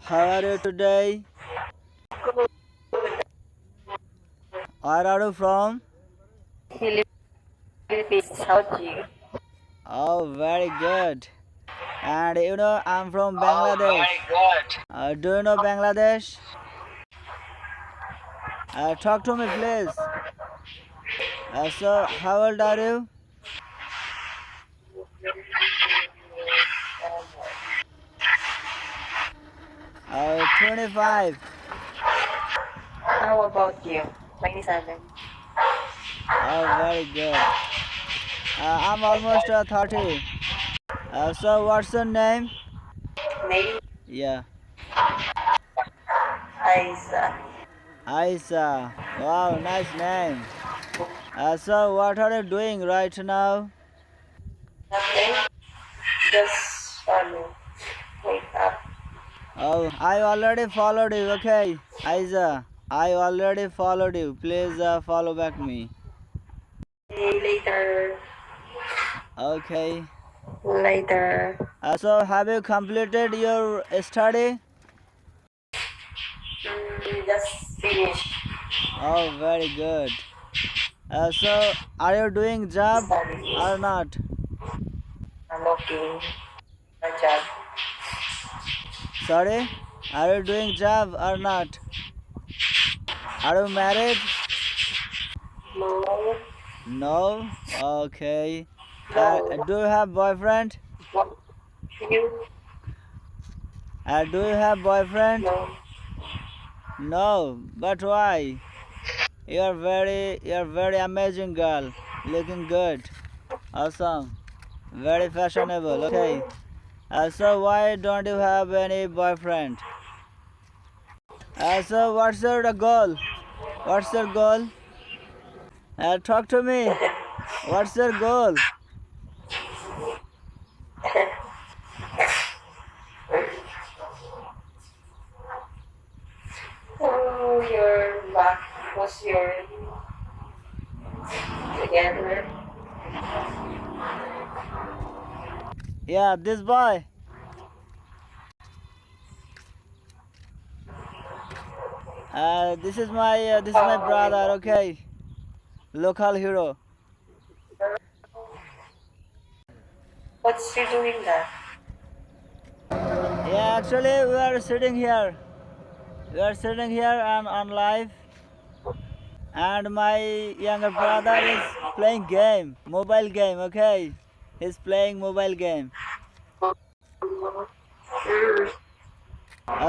How are you today? Where are you from? Philippines. How do you? Oh, very good. And I'm from Oh, Bangladesh. very good. Do you know Bangladesh? Talk to me, please. So, how old are you? 25. How about you? 27. Oh, very good. I'm almost 30. So, what's your name? Name? Yeah, Aiza. Aisa. Wow, nice name. So, what are you doing right now? Nothing. Just follow. Wake up. Oh, I already followed you. Okay, Aisa, I already followed you. Please follow back me. See you later. Okay. Later. So, have you completed your study? Just finish Oh, very good. So, are you doing job study. or not? I'm looking a job. Sorry, are you doing job or not? Are you married? No. No. Okay. No. Do you have boyfriend? What? You? Do you have boyfriend? No. No. But why? You're very amazing girl. Looking good. Awesome. Very fashionable. Okay. So why don't you have any boyfriend? So what's your goal? What's your goal? Talk to me. What's your goal? Oh, your back was your together. Yeah, this boy. This is my Oh, brother. Okay, local hero. what's you doing that? Yeah, actually we are sitting here. We are sitting here and on live, and my younger brother is playing game, mobile game. Okay, he's playing mobile game. Mm.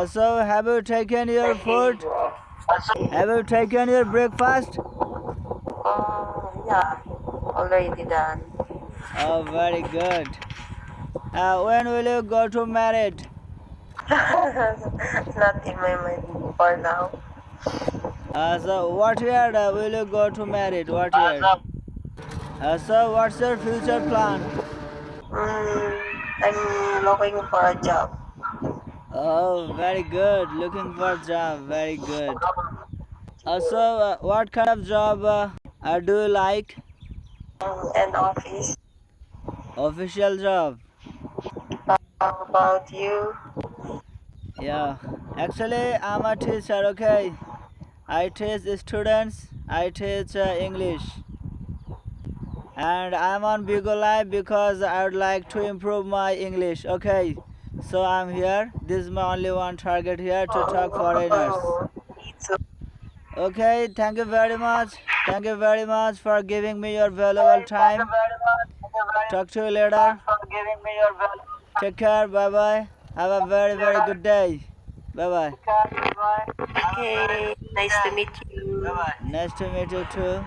So have you taken your I hear food? you. Have you taken your breakfast? Yeah, already done. Oh, very good. When will you go to married? Not in my mind for now. So what year will you go to married? What year? So, So what's your future plan? I'm looking for a job Oh, very good. Looking for a job. Very good. So what kind of job do you like? in an office. Official job. How about you? Yeah. Actually, I'm a teacher. Okay. I teach students. I teach English. And I'm on Bigo Live because I would like to improve my English. Okay, so I'm here. This is my only one target here to talk foreigners. Me too. Okay, thank you very much. Thank you very much for giving me your valuable Thank you time. very much. Thank you very Talk to you much later. for giving me your valuable Take care. Bye bye. Have a very, very time. good day. Bye bye. Okay, nice to meet you. Bye bye. Nice to meet you too.